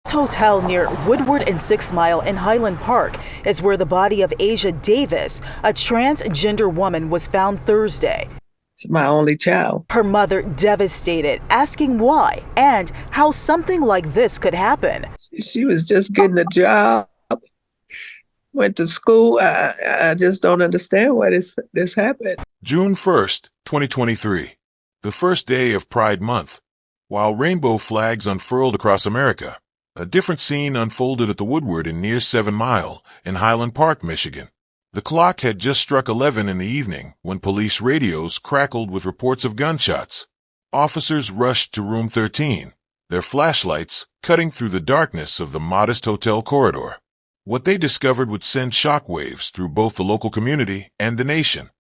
Hotel near Woodward and 6 Mile in Highland Park is where the body of Asia Davis, a transgender woman, was found Thursday. She's my only child. Her mother devastated, asking why and how something like this could happen. She was just getting a job, went to school. I just don't understand why this happened. June 1st, 2023, the first day of Pride Month. While rainbow flags unfurled across America, a different scene unfolded at the Woodward in near 7 Mile in Highland Park, Michigan. The clock had just struck 11 in the evening when police radios crackled with reports of gunshots. Officers rushed to room 13, their flashlights cutting through the darkness of the modest hotel corridor. What they discovered would send shockwaves through both the local community and the nation.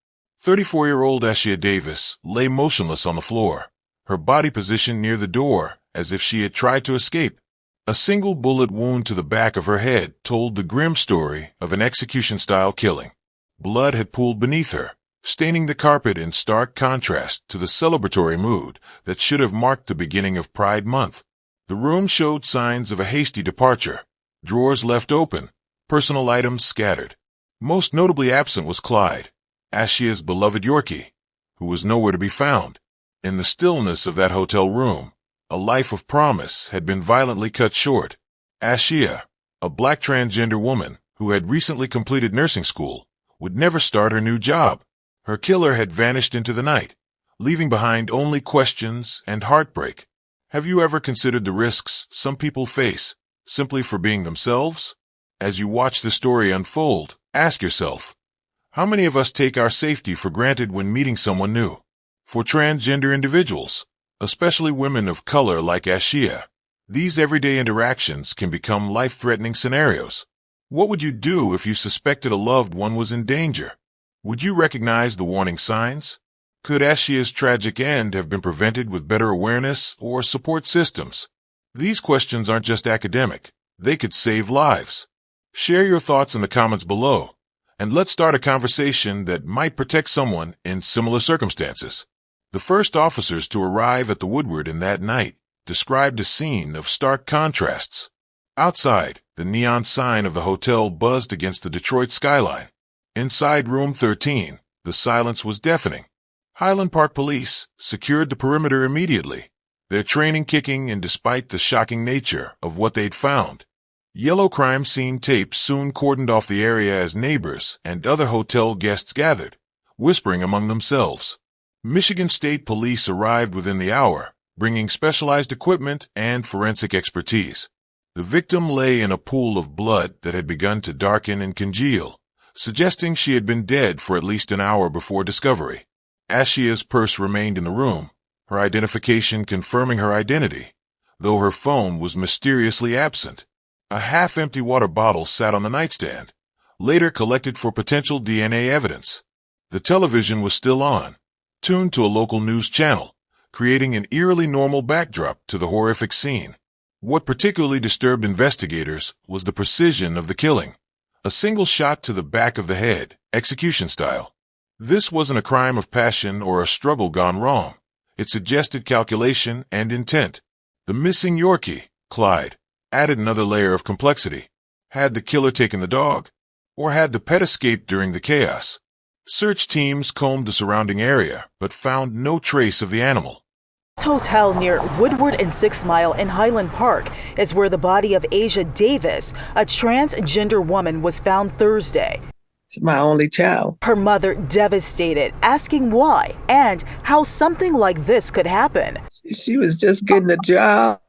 34-year-old Ashia Davis lay motionless on the floor, her body positioned near the door as if she had tried to escape. A single bullet wound to the back of her head told the grim story of an execution-style killing. Blood had pooled beneath her, staining the carpet in stark contrast to the celebratory mood that should have marked the beginning of Pride Month. The room showed signs of a hasty departure, drawers left open, personal items scattered. Most notably absent was Clyde, Ashia's beloved Yorkie, who was nowhere to be found. In the stillness of that hotel room, a life of promise had been violently cut short. Ashia, a black transgender woman who had recently completed nursing school, would never start her new job. Her killer had vanished into the night, leaving behind only questions and heartbreak. Have you ever considered the risks some people face simply for being themselves? As you watch the story unfold, ask yourself, how many of us take our safety for granted when meeting someone new? For transgender individuals, especially women of color like Ashia, these everyday interactions can become life-threatening scenarios. What would you do if you suspected a loved one was in danger? Would you recognize the warning signs? Could Ashia's tragic end have been prevented with better awareness or support systems? These questions aren't just academic. They could save lives. Share your thoughts in the comments below, and let's start a conversation that might protect someone in similar circumstances. The first officers to arrive at the Woodward in that night described a scene of stark contrasts. Outside, the neon sign of the hotel buzzed against the Detroit skyline. Inside room 13, the silence was deafening. Highland Park police secured the perimeter immediately, their training kicking in despite the shocking nature of what they'd found. Yellow crime scene tapes soon cordoned off the area as neighbors and other hotel guests gathered, whispering among themselves. Michigan State Police arrived within the hour, bringing specialized equipment and forensic expertise. The victim lay in a pool of blood that had begun to darken and congeal, suggesting she had been dead for at least an hour before discovery. Ashia's purse remained in the room, her identification confirming her identity, though her phone was mysteriously absent. A half-empty water bottle sat on the nightstand, later collected for potential DNA evidence. The television was still on, tuned to a local news channel, creating an eerily normal backdrop to the horrific scene. What particularly disturbed investigators was the precision of the killing. A single shot to the back of the head, execution style. This wasn't a crime of passion or a struggle gone wrong. It suggested calculation and intent. The missing Yorkie, Clyde, added another layer of complexity. Had the killer taken the dog? Or had the pet escaped during the chaos? Search teams combed the surrounding area, but found no trace of the animal. Hotel near Woodward and 6 Mile in Highland Park is where the body of Asia Davis, a transgender woman, was found Thursday. She's my only child. Her mother devastated, asking why and how something like this could happen. She was just getting a job,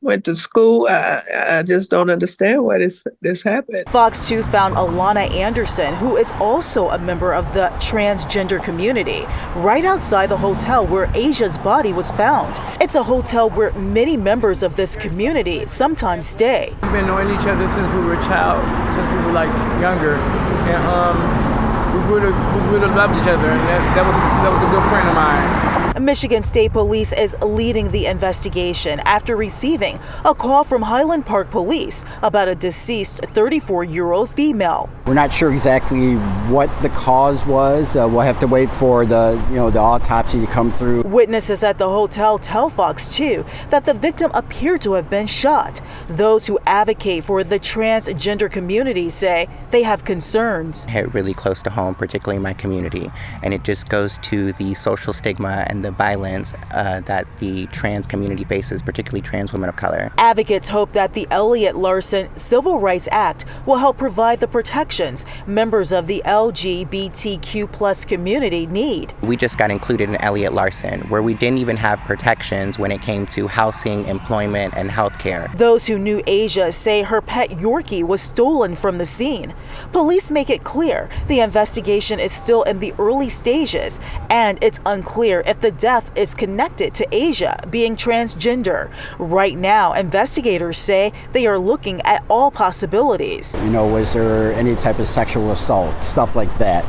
went to school. I just don't understand why this happened. Fox 2 found Alana Anderson, who is also a member of the transgender community, right outside the hotel where Asia's body was found. It's a hotel where many members of this community sometimes stay. We've been knowing each other since we were a child, since we were like younger, and we grew to love each other, and that was a good friend of mine. Michigan State Police is leading the investigation after receiving a call from Highland Park Police about a deceased 34-year-old female. We're not sure exactly what the cause was. We'll have to wait for the autopsy to come through. Witnesses at the hotel tell Fox 2 that the victim appeared to have been shot. Those who advocate for the transgender community say they have concerns. Hit really close to home, particularly in my community, and it just goes to the social stigma and the violence that the trans community faces, particularly trans women of color. Advocates hope that the Elliott Larson Civil Rights Act will help provide the protections members of the LGBTQ+ community need. We just got included in Elliott Larson, where we didn't even have protections when it came to housing, employment, and health care. Those who knew Asia say her pet Yorkie was stolen from the scene. Police make it clear the investigation is still in the early stages, and it's unclear if the death is connected to Asia being transgender. Right now, investigators say they are looking at all possibilities. Was there any type of sexual assault, stuff like that,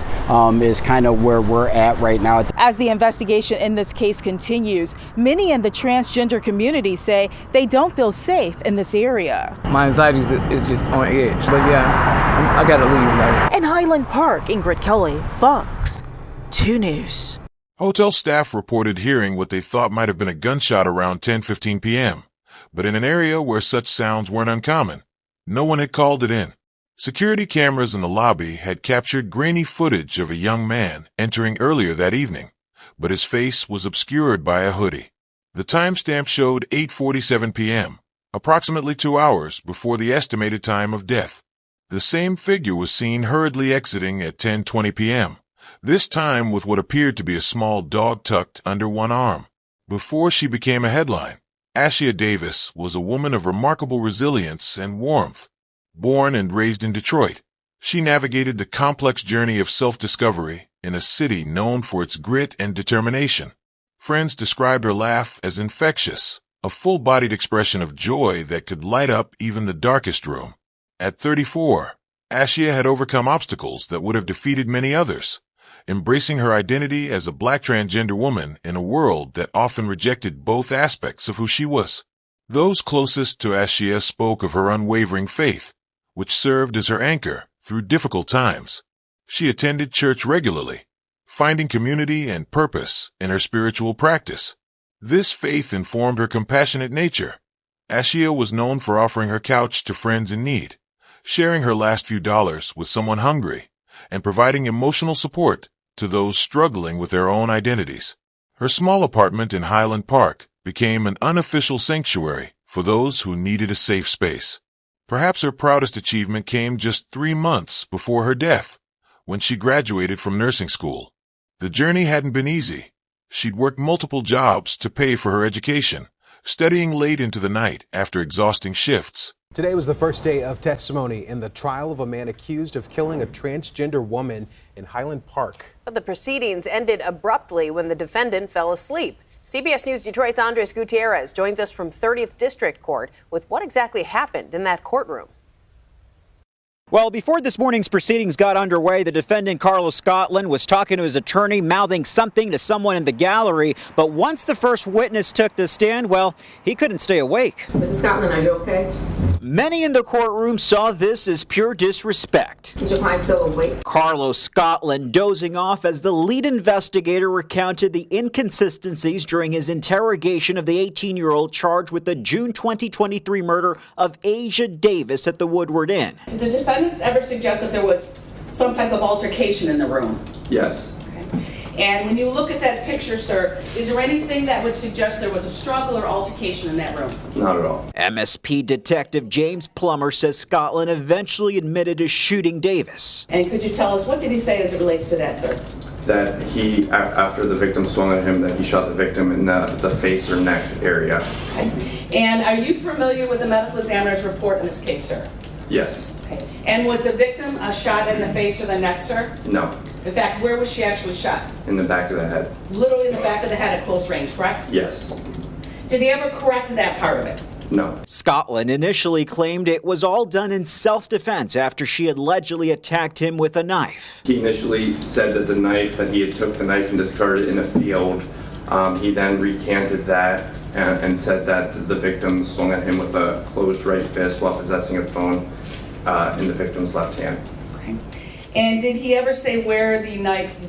is kind of where we're at right now. As the investigation in this case continues, many in the transgender community say they don't feel safe in this area. My anxiety is just on edge. But yeah, I gotta leave. Right? In Highland Park, Ingrid Kelly, Fox 2 News. Hotel staff reported hearing what they thought might have been a gunshot around 10:15 p.m., but in an area where such sounds weren't uncommon. No one had called it in. Security cameras in the lobby had captured grainy footage of a young man entering earlier that evening, but his face was obscured by a hoodie. The timestamp showed 8:47 p.m., approximately 2 hours before the estimated time of death. The same figure was seen hurriedly exiting at 10:20 p.m., this time with what appeared to be a small dog tucked under one arm. Before she became a headline, Ashia Davis was a woman of remarkable resilience and warmth. Born and raised in Detroit, she navigated the complex journey of self-discovery in a city known for its grit and determination. Friends described her laugh as infectious, a full-bodied expression of joy that could light up even the darkest room. At 34, Ashia had overcome obstacles that would have defeated many others, embracing her identity as a Black transgender woman in a world that often rejected both aspects of who she was. Those closest to Ashia spoke of her unwavering faith, which served as her anchor through difficult times. She attended church regularly, finding community and purpose in her spiritual practice. This faith informed her compassionate nature. Ashia was known for offering her couch to friends in need, sharing her last few dollars with someone hungry, and providing emotional support to those struggling with their own identities. Her small apartment in Highland Park became an unofficial sanctuary for those who needed a safe space. Perhaps her proudest achievement came just 3 months before her death, when she graduated from nursing school. The journey hadn't been easy. She'd worked multiple jobs to pay for her education, studying late into the night after exhausting shifts. Today was the first day of testimony in the trial of a man accused of killing a transgender woman in Highland Park. But the proceedings ended abruptly when the defendant fell asleep. CBS News Detroit's Andres Gutierrez joins us from 30th District Court with what exactly happened in that courtroom. Well, before this morning's proceedings got underway, the defendant, Carlos Scotland, was talking to his attorney, mouthing something to someone in the gallery. But once the first witness took the stand, well, he couldn't stay awake. Mrs. Scotland, are you okay? Many in the courtroom saw this as pure disrespect. Is your client still awake? Carlos Scotland dozing off as the lead investigator recounted the inconsistencies during his interrogation of the 18-year-old charged with the June 2023 murder of Asia Davis at the Woodward Inn. Did the defendants ever suggest that there was some type of altercation in the room? Yes. And when you look at that picture, sir, is there anything that would suggest there was a struggle or altercation in that room? Not at all. MSP Detective James Plummer says Scotland eventually admitted to shooting Davis. And could you tell us, what did he say as it relates to that, sir? That he, after the victim swung at him, that he shot the victim in the face or neck area. Okay. And are you familiar with the medical examiner's report in this case, sir? Yes. Okay. And was the victim shot in the face or the neck, sir? No. In fact, where was she actually shot? In the back of the head. Literally in the back of the head at close range, correct? Yes. Did he ever correct that part of it? No. Scotland initially claimed it was all done in self-defense after she allegedly attacked him with a knife. He initially said that the knife, that he had took the knife and discarded it in a field He then recanted that and said that the victim swung at him with a closed right fist while possessing a phone in the victim's left hand. Okay. And did he ever say where the knife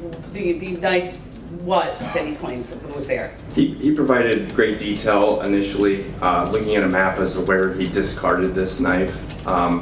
was that he claims was there? He provided great detail initially, looking at a map as to where he discarded this knife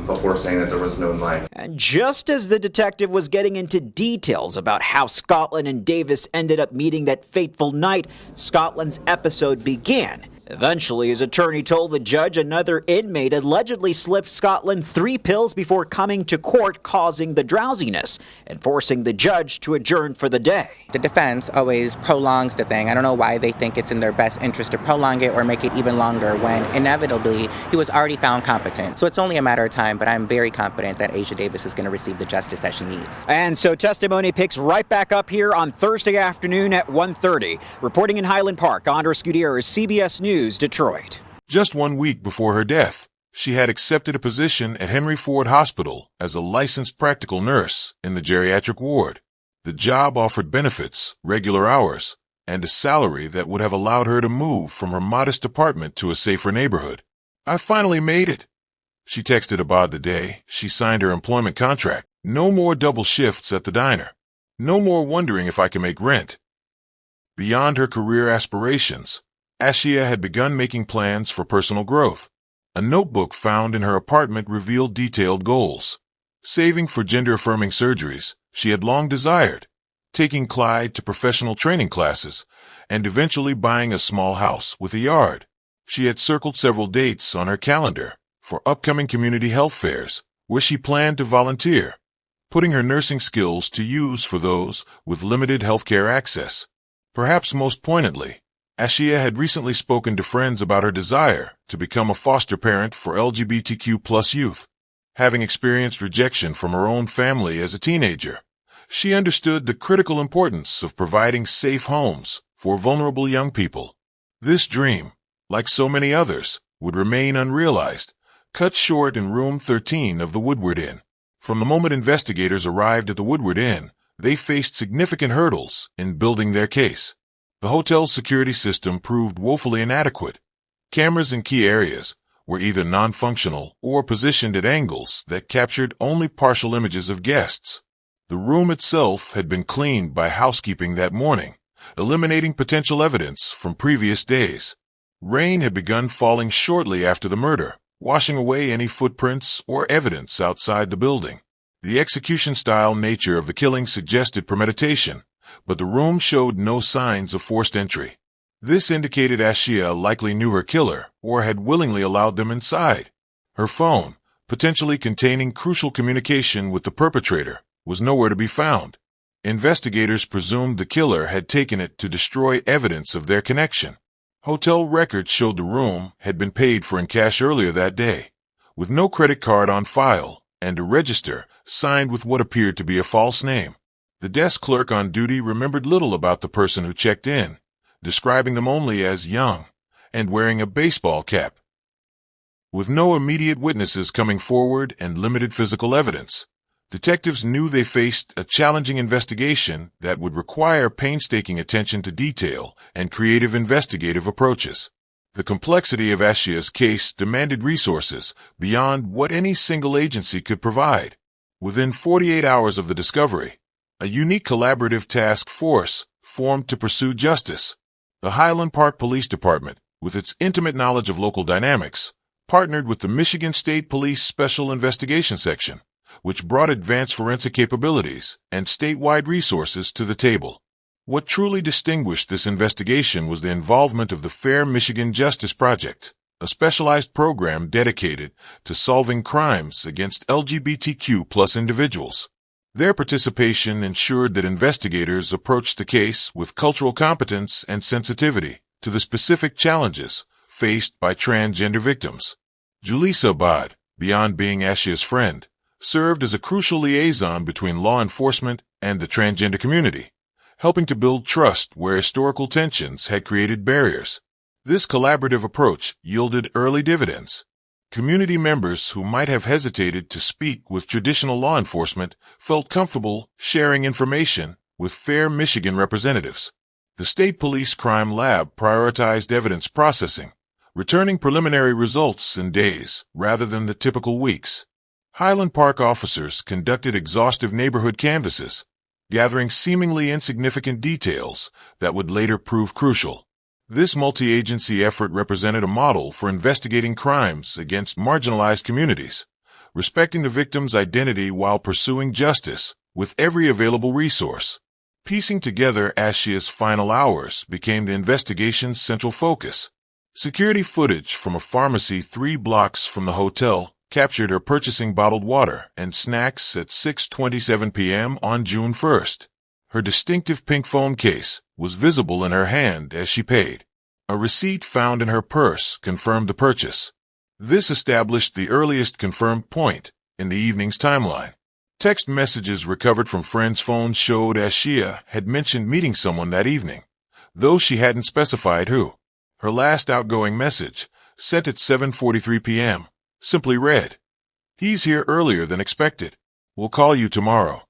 before saying that there was no knife. And just as the detective was getting into details about how Scotland and Davis ended up meeting that fateful night, Scotland's episode began. Eventually, his attorney told the judge another inmate allegedly slipped Scotland 3 pills before coming to court, causing the drowsiness and forcing the judge to adjourn for the day. The defense always prolongs the thing. I don't know why they think it's in their best interest to prolong it or make it even longer when inevitably he was already found competent. So it's only a matter of time, but I'm very confident that Asia Davis is going to receive the justice that she needs. And so testimony picks right back up here on Thursday afternoon at 1:30. Reporting in Highland Park, Andres Gutierrez, CBS News, Detroit. Just 1 week before her death, she had accepted a position at Henry Ford Hospital as a licensed practical nurse in the geriatric ward. The job offered benefits, regular hours, and a salary that would have allowed her to move from her modest apartment to a safer neighborhood. "I finally made it," she texted Abad the day she signed her employment contract. "No more double shifts at the diner. No more wondering if I can make rent." Beyond her career aspirations, Ashia had begun making plans for personal growth. A notebook found in her apartment revealed detailed goals. Saving for gender-affirming surgeries she had long desired, taking Clyde to professional training classes, and eventually buying a small house with a yard. She had circled several dates on her calendar for upcoming community health fairs where she planned to volunteer, putting her nursing skills to use for those with limited healthcare access. Perhaps most poignantly, Ashia had recently spoken to friends about her desire to become a foster parent for LGBTQ+ youth. Having experienced rejection from her own family as a teenager, she understood the critical importance of providing safe homes for vulnerable young people. This dream, like so many others, would remain unrealized, cut short in room 13 of the Woodward Inn. From the moment investigators arrived at the Woodward Inn, they faced significant hurdles in building their case. The hotel's security system proved woefully inadequate. Cameras in key areas were either non-functional or positioned at angles that captured only partial images of guests. The room itself had been cleaned by housekeeping that morning, eliminating potential evidence from previous days. Rain had begun falling shortly after the murder, washing away any footprints or evidence outside the building. The execution-style nature of the killing suggested premeditation, but the room showed no signs of forced entry. This indicated Ashia likely knew her killer or had willingly allowed them inside. Her phone, potentially containing crucial communication with the perpetrator, was nowhere to be found. Investigators presumed the killer had taken it to destroy evidence of their connection. Hotel records showed the room had been paid for in cash earlier that day, with no credit card on file and a register signed with what appeared to be a false name. The desk clerk on duty remembered little about the person who checked in, describing them only as young and wearing a baseball cap. With no immediate witnesses coming forward and limited physical evidence, detectives knew they faced a challenging investigation that would require painstaking attention to detail and creative investigative approaches. The complexity of Ashia's case demanded resources beyond what any single agency could provide. Within 48 hours of the discovery, a unique collaborative task force formed to pursue justice. The Highland Park Police Department, with its intimate knowledge of local dynamics, partnered with the Michigan State Police Special Investigation Section, which brought advanced forensic capabilities and statewide resources to the table. What truly distinguished this investigation was the involvement of the Fair Michigan Justice Project, a specialized program dedicated to solving crimes against LGBTQ+ individuals. Their participation ensured that investigators approached the case with cultural competence and sensitivity to the specific challenges faced by transgender victims. Julissa Abad, beyond being Ashia's friend, served as a crucial liaison between law enforcement and the transgender community, helping to build trust where historical tensions had created barriers. This collaborative approach yielded early dividends. Community members who might have hesitated to speak with traditional law enforcement felt comfortable sharing information with Fair Michigan representatives. The state police crime lab prioritized evidence processing, returning preliminary results in days rather than the typical weeks. Highland Park officers conducted exhaustive neighborhood canvasses, gathering seemingly insignificant details that would later prove crucial. This multi-agency effort represented a model for investigating crimes against marginalized communities, respecting the victim's identity while pursuing justice with every available resource. Piecing together Ashia's final hours became the investigation's central focus. Security footage from a pharmacy 3 blocks from the hotel captured her purchasing bottled water and snacks at 6:27 p.m. on June 1st. Her distinctive pink phone case was visible in her hand as she paid. A receipt found in her purse confirmed the purchase. This established the earliest confirmed point in the evening's timeline. Text messages recovered from friends' phones showed Ashia had mentioned meeting someone that evening, though she hadn't specified who. Her last outgoing message, sent at 7:43 p.m., simply read, "He's here earlier than expected. We'll call you tomorrow."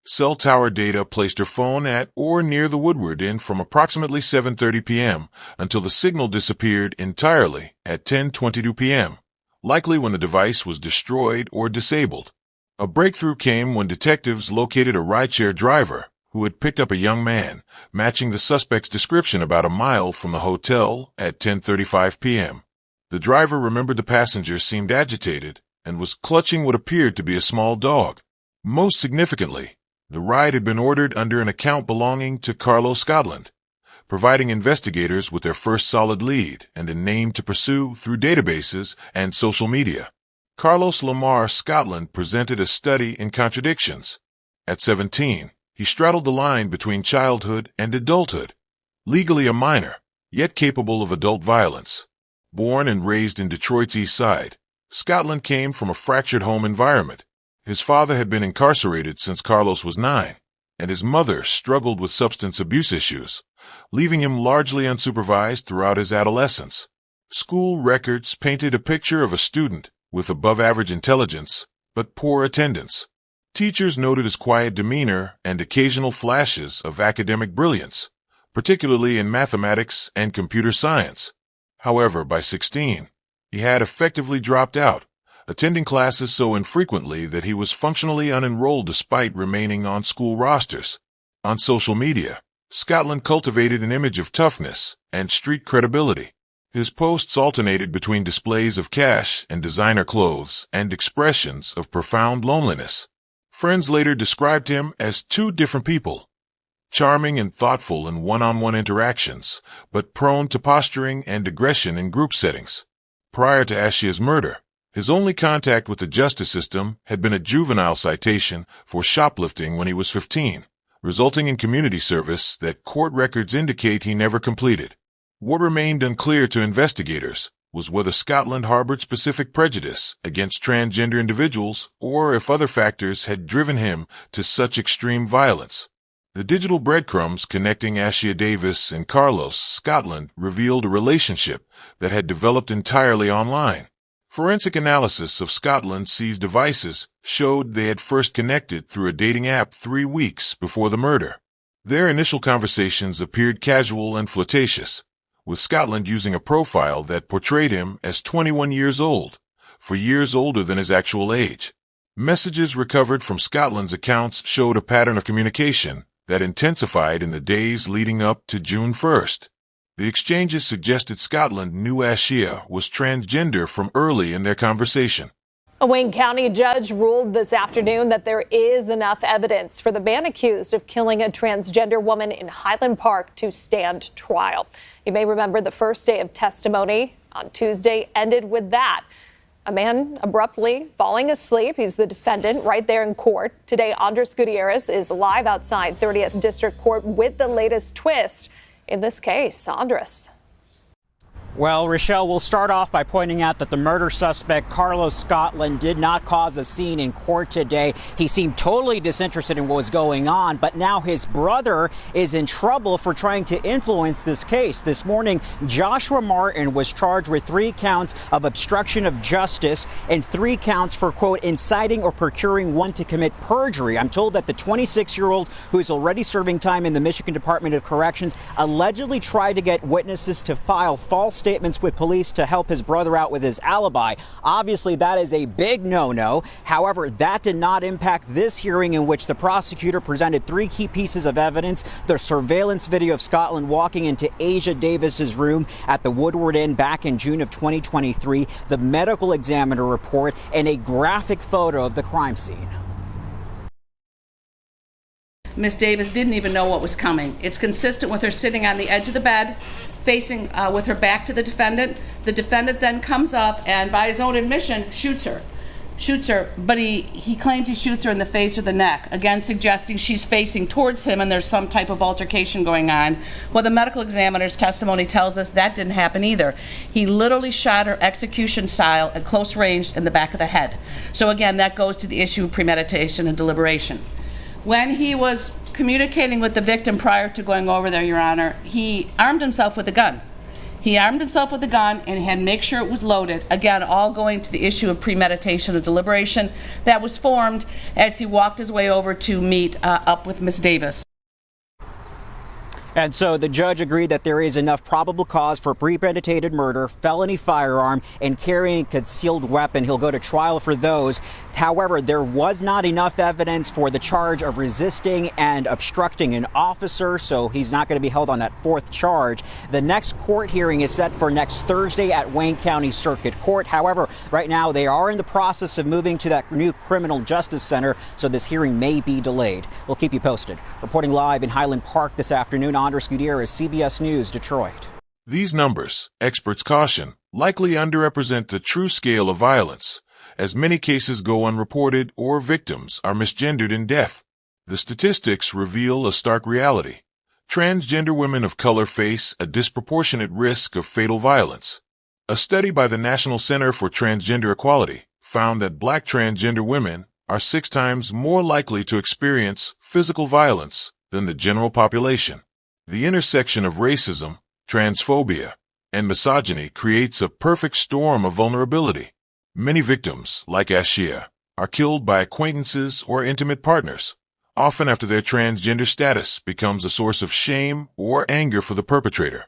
Cell tower data placed her phone at or near the Woodward Inn from approximately 7:30 p.m. until the signal disappeared entirely at 10:22 p.m., likely when the device was destroyed or disabled. A breakthrough came when detectives located a rideshare driver who had picked up a young man, matching the suspect's description about a mile from the hotel at 10:35 p.m. The driver remembered the passenger seemed agitated and was clutching what appeared to be a small dog. Most significantly, the ride had been ordered under an account belonging to Carlos Scotland, providing investigators with their first solid lead and a name to pursue through databases and social media. Carlos Lamar Scotland presented a study in contradictions. At 17, he straddled the line between childhood and adulthood, legally a minor, yet capable of adult violence. Born and raised in Detroit's East Side, Scotland came from a fractured home environment. His father had been incarcerated since Carlos was 9, and his mother struggled with substance abuse issues, leaving him largely unsupervised throughout his adolescence. School records painted a picture of a student with above-average intelligence, but poor attendance. Teachers noted his quiet demeanor and occasional flashes of academic brilliance, particularly in mathematics and computer science. However, by 16, he had effectively dropped out, attending classes so infrequently that he was functionally unenrolled despite remaining on school rosters. On social media, Scotland cultivated an image of toughness and street credibility. His posts alternated between displays of cash and designer clothes and expressions of profound loneliness. Friends later described him as 2 different people, charming and thoughtful in one-on-one interactions, but prone to posturing and aggression in group settings. Prior to Ashia's murder, his only contact with the justice system had been a juvenile citation for shoplifting when he was 15, resulting in community service that court records indicate he never completed. What remained unclear to investigators was whether Scotland harbored specific prejudice against transgender individuals or if other factors had driven him to such extreme violence. The digital breadcrumbs connecting Ashia Davis and Carlos Scotland revealed a relationship that had developed entirely online. Forensic analysis of Scotland's seized devices showed they had first connected through a dating app 3 weeks before the murder. Their initial conversations appeared casual and flirtatious, with Scotland using a profile that portrayed him as 21 years old, for years older than his actual age. Messages recovered from Scotland's accounts showed a pattern of communication that intensified in the days leading up to June 1st. The exchanges suggested Scotland knew Ashia was transgender from early in their conversation. A Wayne County judge ruled this afternoon that there is enough evidence for the man accused of killing a transgender woman in Highland Park to stand trial. You may remember the first day of testimony on Tuesday ended with that. A man abruptly falling asleep. He's the defendant right there in court. Today, Andres Gutierrez is live outside 30th District Court with the latest twist in this case. Andres. Well, Rochelle, we'll start off by pointing out that the murder suspect, Carlos Scotland, did not cause a scene in court today. He seemed totally disinterested in what was going on, but now his brother is in trouble for trying to influence this case. This morning, Joshua Martin was charged with 3 counts of obstruction of justice and 3 counts for, quote, inciting or procuring one to commit perjury. I'm told that the 26-year-old, who is already serving time in the Michigan Department of Corrections, allegedly tried to get witnesses to file false statements with police to help his brother out with his alibi. Obviously, that is a big no-no. However, that did not impact this hearing, in which the prosecutor presented 3 key pieces of evidence: the surveillance video of Scotland walking into Asia Davis's room at the Woodward Inn back in June of 2023, the medical examiner report, and a graphic photo of the crime scene. Miss Davis didn't even know what was coming. It's consistent with her sitting on the edge of the bed, facing with her back to the defendant. The defendant then comes up and, by his own admission, shoots her, but he claims he shoots her in the face or the neck, again suggesting she's facing towards him and there's some type of altercation going on. Well, the medical examiner's testimony tells us that didn't happen either. He literally shot her execution style at close range in the back of the head. So again, that goes to the issue of premeditation and deliberation. When he was communicating with the victim prior to going over there, Your Honor, he armed himself with a gun. He armed himself with a gun and had to make sure it was loaded. Again, all going to the issue of premeditation and deliberation that was formed as he walked his way over to meet up with Miss Davis. And so the judge agreed that there is enough probable cause for premeditated murder, felony firearm, and carrying a concealed weapon. He'll go to trial for those. However, there was not enough evidence for the charge of resisting and obstructing an officer, so he's not going to be held on that 4th charge. The next court hearing is set for next Thursday at Wayne County Circuit Court. However, right now they are in the process of moving to that new criminal justice center, so this hearing may be delayed. We'll keep you posted. Reporting live in Highland Park this afternoon, Andres Gutierrez, CBS News, Detroit. These numbers, experts caution, likely underrepresent the true scale of violence, as many cases go unreported or victims are misgendered in death. The statistics reveal a stark reality. Transgender women of color face a disproportionate risk of fatal violence. A study by the National Center for Transgender Equality found that Black transgender women are 6 times more likely to experience physical violence than the general population. The intersection of racism, transphobia, and misogyny creates a perfect storm of vulnerability. Many victims, like Ashia, are killed by acquaintances or intimate partners, often after their transgender status becomes a source of shame or anger for the perpetrator.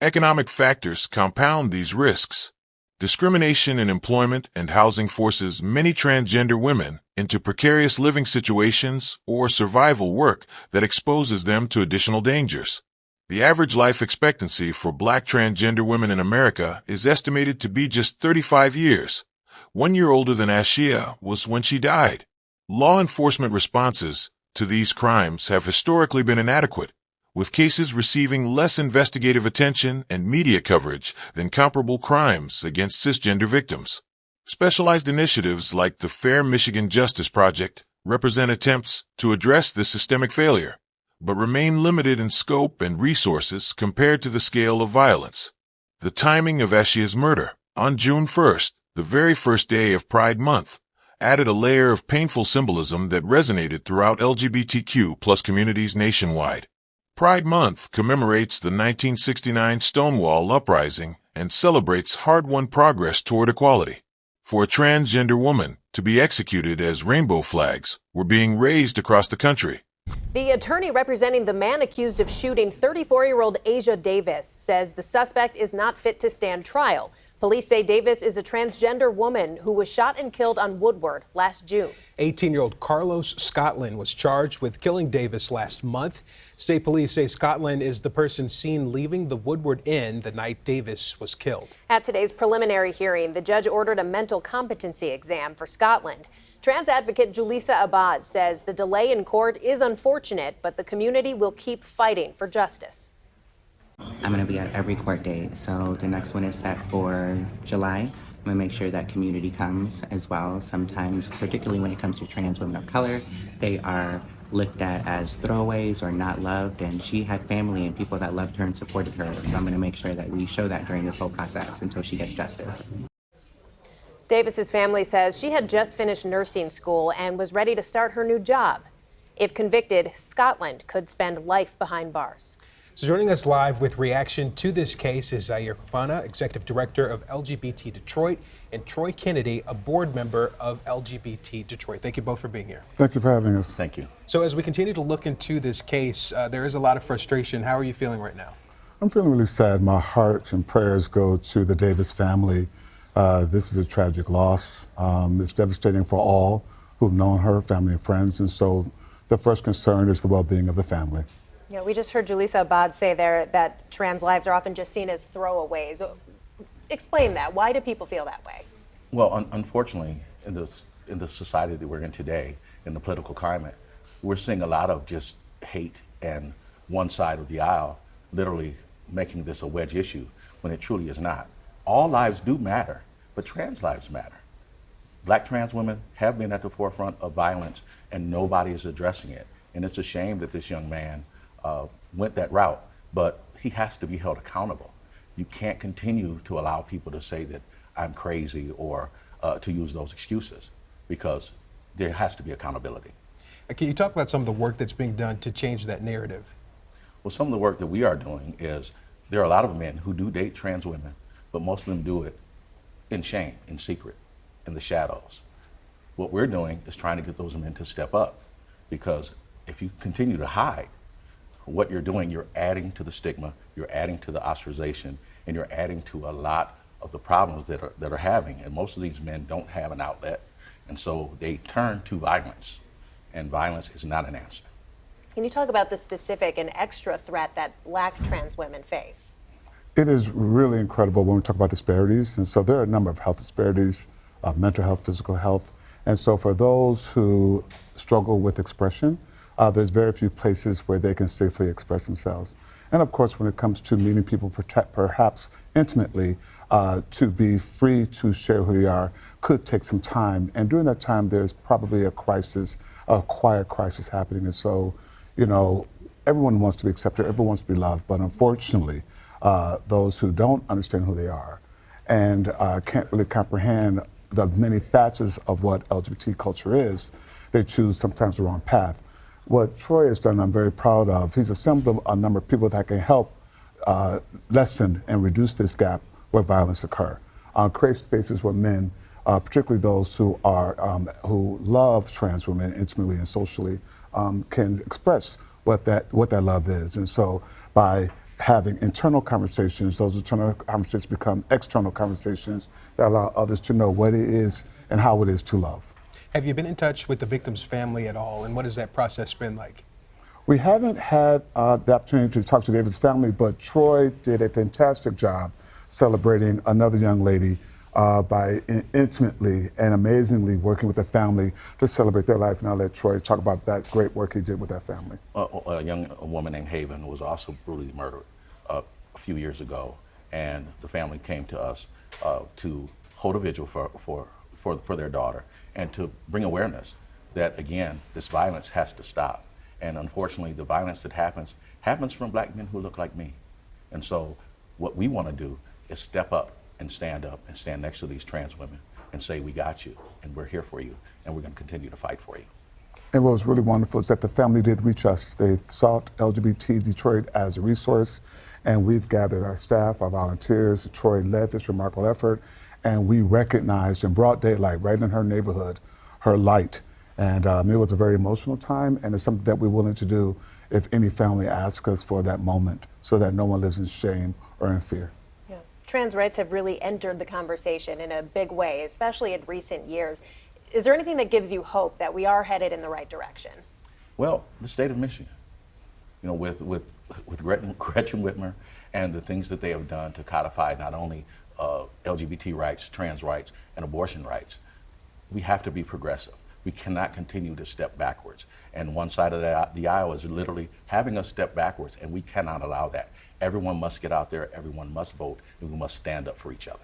Economic factors compound these risks. Discrimination in employment and housing forces many transgender women into precarious living situations or survival work that exposes them to additional dangers. The average life expectancy for Black transgender women in America is estimated to be just 35 years. 1 year older than Ashia was when she died. Law enforcement responses to these crimes have historically been inadequate, with cases receiving less investigative attention and media coverage than comparable crimes against cisgender victims. Specialized initiatives like the Fair Michigan Justice Project represent attempts to address this systemic failure, but remain limited in scope and resources compared to the scale of violence. The timing of Ashia's murder, on June 1st, the very first day of Pride Month, added a layer of painful symbolism that resonated throughout LGBTQ+ communities nationwide. Pride Month commemorates the 1969 Stonewall Uprising and celebrates hard-won progress toward equality. For a transgender woman to be executed as rainbow flags were being raised across the country. The attorney representing the man accused of shooting 34-year-old Asia Davis says the suspect is not fit to stand trial. Police say Davis is a transgender woman who was shot and killed on Woodward last June. 18-year-old Carlos Scotland was charged with killing Davis last month. State police say Scotland is the person seen leaving the Woodward Inn the night Davis was killed. At today's preliminary hearing, the judge ordered a mental competency exam for Scotland. Trans advocate Julissa Abad says the delay in court is unfortunate, but the community will keep fighting for justice. I'm going to be at every court date, so the next one is set for July. I'm going to make sure that community comes as well. Sometimes, particularly when it comes to trans women of color, they are looked at as throwaways or not loved, and she had family and people that loved her and supported her. So I'm going to make sure that we show that during this whole process until she gets justice. Davis's family says she had just finished nursing school and was ready to start her new job. If convicted, Scotland could spend life behind bars. So joining us live with reaction to this case is Zaire Kupana, Executive Director of LGBT Detroit, and Troy Kennedy, a board member of LGBT Detroit. Thank you both for being here. Thank you for having us. Thank you. So as we continue to look into this case, there is a lot of frustration. How are you feeling right now? I'm feeling really sad. My heart and prayers go to the Davis family. This is a tragic loss. It's devastating for all who've known her, family and friends, and so the first concern is the well-being of the family. Yeah, we just heard Julissa Abad say there that trans lives are often just seen as throwaways. Explain that. Why do people feel that way? Well, unfortunately, in the society that we're in today, in the political climate, we're seeing a lot of just hate and one side of the aisle literally making this a wedge issue when it truly is not. All lives do matter, but trans lives matter. Black trans women have been at the forefront of violence and nobody is addressing it. And it's a shame that this young man went that route, but he has to be held accountable. You can't continue to allow people to say that I'm crazy or to use those excuses, because there has to be accountability. Can you talk about some of the work that's being done to change that narrative? Well, some of the work that we are doing is there are a lot of men who do date trans women, but most of them do it in shame, in secret, in the shadows. What we're doing is trying to get those men to step up, because if you continue to hide, what you're doing, you're adding to the stigma, you're adding to the ostracization, and you're adding to a lot of the problems that are having. And most of these men don't have an outlet, and so they turn to violence, and violence is not an answer. Can you talk about the specific and extra threat that Black trans women face? It is really incredible when we talk about disparities, and so there are a number of health disparities, mental health, physical health, and so for those who struggle with expression, there's very few places where they can safely express themselves. And of course, when it comes to meeting people perhaps intimately, to be free to share who they are could take some time. And during that time, there's probably a crisis, a quiet crisis happening. And so, you know, everyone wants to be accepted, everyone wants to be loved, but unfortunately, those who don't understand who they are and can't really comprehend the many facets of what LGBT culture is, they choose sometimes the wrong path. What Troy has done, I'm very proud of. He's assembled a number of people that can help lessen and reduce this gap where violence occurs. Create spaces where men, particularly those who are who love trans women intimately and socially, can express what that love is. And so by having internal conversations, those internal conversations become external conversations that allow others to know what it is and how it is to love. Have you been in touch with the victim's family at all, and what has that process been like? We haven't had the opportunity to talk to David's family, but Troy did a fantastic job celebrating another young lady by intimately and amazingly working with the family to celebrate their life. And I'll let Troy talk about that great work he did with that family. A young woman named Haven was also brutally murdered a few years ago, and the family came to us to hold a vigil for their daughter and to bring awareness that, again, this violence has to stop. And unfortunately, the violence that happens from Black men who look like me. And so what we want to do is step up and stand next to these trans women and say, we got you, and we're here for you, and we're going to continue to fight for you. And what was really wonderful is that the family did reach us. They sought LGBT Detroit as a resource, and we've gathered our staff, our volunteers. Troy led this remarkable effort, and we recognized in broad daylight, right in her neighborhood, her light. And it was a very emotional time, and it's something that we're willing to do if any family asks us for that moment, so that no one lives in shame or in fear. Yeah. Trans rights have really entered the conversation in a big way, especially in recent years. Is there anything that gives you hope that we are headed in the right direction? Well, the state of Michigan, you know, with Gretchen Whitmer and the things that they have done to codify not only LGBT rights, trans rights, and abortion rights, we have to be progressive. We cannot continue to step backwards. And one side of the aisle is literally having us step backwards, and we cannot allow that. Everyone must get out there, everyone must vote, and we must stand up for each other.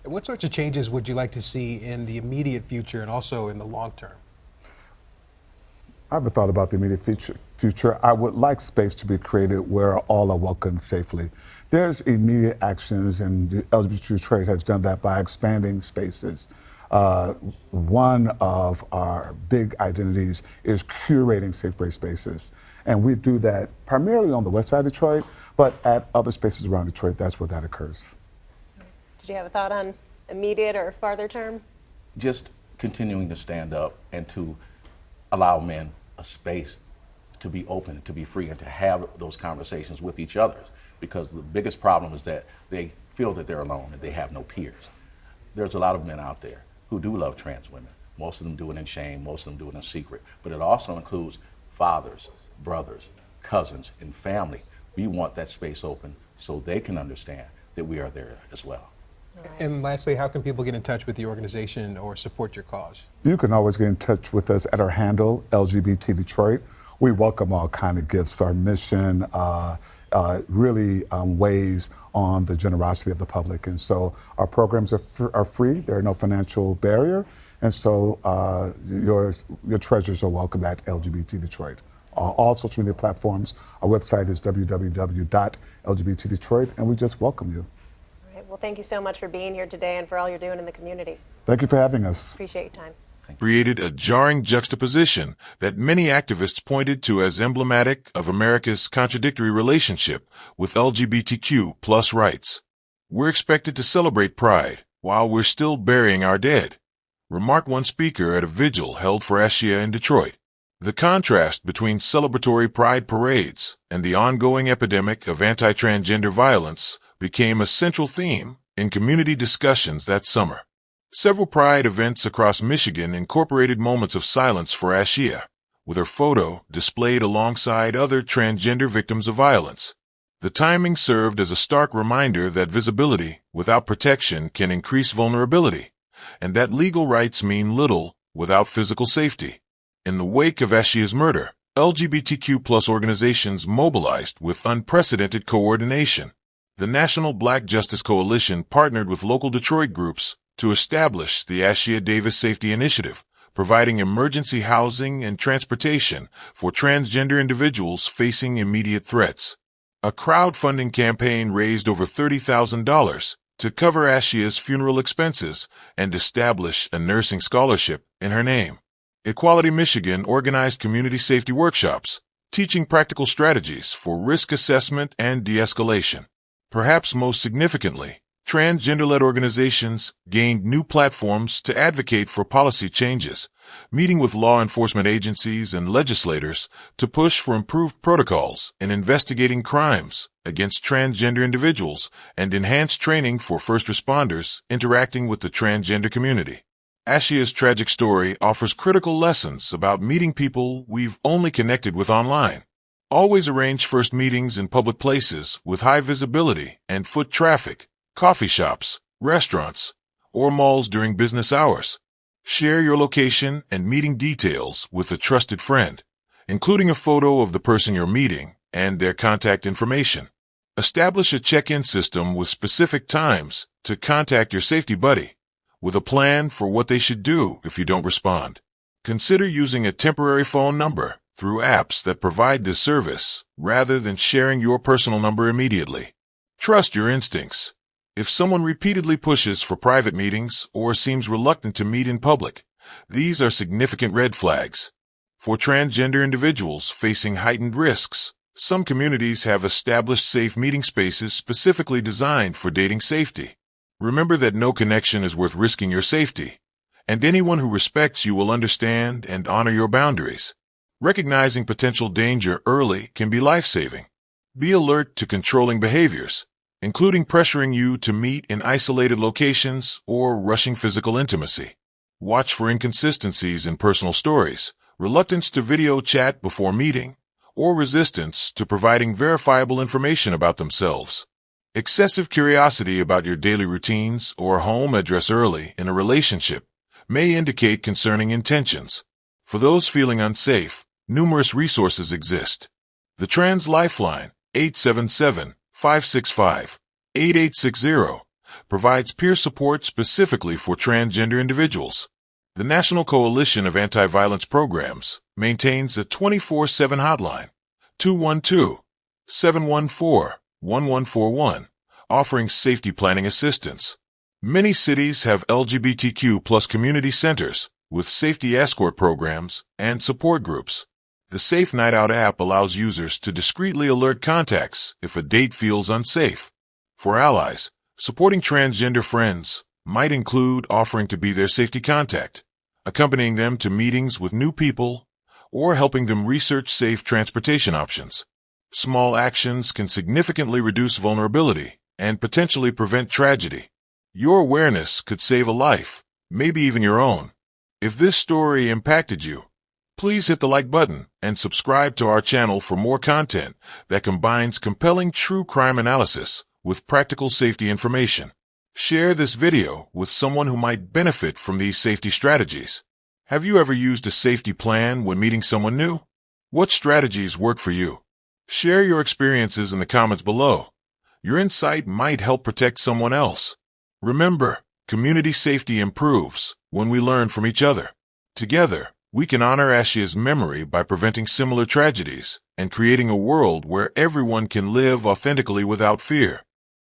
And what sorts of changes would you like to see in the immediate future and also in the long term? I haven't thought about the immediate future. I would like space to be created where all are welcomed safely. There's immediate actions, and the LGBT Detroit has done that by expanding spaces. One of our big identities is curating safe break spaces. And we do that primarily on the west side of Detroit, but at other spaces around Detroit, that's where that occurs. Did you have a thought on immediate or farther term? Just continuing to stand up and to allow men a space to be open, to be free, and to have those conversations with each other. Because the biggest problem is that they feel that they're alone and they have no peers. There's a lot of men out there who do love trans women. Most of them do it in shame, most of them do it in secret. But it also includes fathers, brothers, cousins, and family. We want that space open so they can understand that we are there as well. And lastly, how can people get in touch with the organization or support your cause? You can always get in touch with us at our handle, LGBT Detroit. We welcome all kind of gifts. Our mission really weighs on the generosity of the public. And so our programs are free. There are no financial barrier. And so your treasures are welcome at LGBT Detroit. All social media platforms. Our website is www.lgbtdetroit, and we just welcome you. All right. Well, thank you so much for being here today and for all you're doing in the community. Thank you for having us. Appreciate your time. Created a jarring juxtaposition that many activists pointed to as emblematic of America's contradictory relationship with LGBTQ plus rights. We're expected to celebrate Pride while we're still burying our dead, remarked one speaker at a vigil held for Ashia in Detroit. The contrast between celebratory Pride parades and the ongoing epidemic of anti-transgender violence became a central theme in community discussions that summer. Several Pride events across Michigan incorporated moments of silence for Ashia, with her photo displayed alongside other transgender victims of violence. The timing served as a stark reminder that visibility without protection can increase vulnerability, and that legal rights mean little without physical safety. In the wake of Ashia's murder, LGBTQ+ organizations mobilized with unprecedented coordination. The National Black Justice Coalition partnered with local Detroit groups to establish the Ashia Davis Safety Initiative, providing emergency housing and transportation for transgender individuals facing immediate threats. A crowdfunding campaign raised over $30,000 to cover Ashia's funeral expenses and establish a nursing scholarship in her name. Equality Michigan organized community safety workshops, teaching practical strategies for risk assessment and de-escalation. Perhaps most significantly, transgender-led organizations gained new platforms to advocate for policy changes, meeting with law enforcement agencies and legislators to push for improved protocols in investigating crimes against transgender individuals and enhanced training for first responders interacting with the transgender community. Ashia's tragic story offers critical lessons about meeting people we've only connected with online. Always arrange first meetings in public places with high visibility and foot traffic, coffee shops, restaurants, or malls during business hours. Share your location and meeting details with a trusted friend, including a photo of the person you're meeting and their contact information. Establish a check-in system with specific times to contact your safety buddy, with a plan for what they should do if you don't respond. Consider using a temporary phone number through apps that provide this service rather than sharing your personal number immediately. Trust your instincts. If someone repeatedly pushes for private meetings or seems reluctant to meet in public, these are significant red flags. For transgender individuals facing heightened risks, some communities have established safe meeting spaces specifically designed for dating safety. Remember that no connection is worth risking your safety, and anyone who respects you will understand and honor your boundaries. Recognizing potential danger early can be life-saving. Be alert to controlling behaviors, including pressuring you to meet in isolated locations or rushing physical intimacy. Watch for inconsistencies in personal stories, reluctance to video chat before meeting, or resistance to providing verifiable information about themselves. Excessive curiosity about your daily routines or home address early in a relationship may indicate concerning intentions. For those feeling unsafe, numerous resources exist. The Trans Lifeline, 877-565-8860, provides peer support specifically for transgender individuals. The National Coalition of Anti-Violence Programs, maintains a 24/7 hotline, 212-714-1141, offering safety planning assistance. Many cities have LGBTQ+ community centers with safety escort programs and support groups. The Safe Night Out app allows users to discreetly alert contacts if a date feels unsafe. For allies, supporting transgender friends might include offering to be their safety contact, accompanying them to meetings with new people, or helping them research safe transportation options. Small actions can significantly reduce vulnerability and potentially prevent tragedy. Your awareness could save a life, maybe even your own. If this story impacted you, please hit the like button and subscribe to our channel for more content that combines compelling true crime analysis with practical safety information. Share this video with someone who might benefit from these safety strategies. Have you ever used a safety plan when meeting someone new? What strategies work for you? Share your experiences in the comments below. Your insight might help protect someone else. Remember, community safety improves when we learn from each other. Together, we can honor Ashia's memory by preventing similar tragedies and creating a world where everyone can live authentically without fear.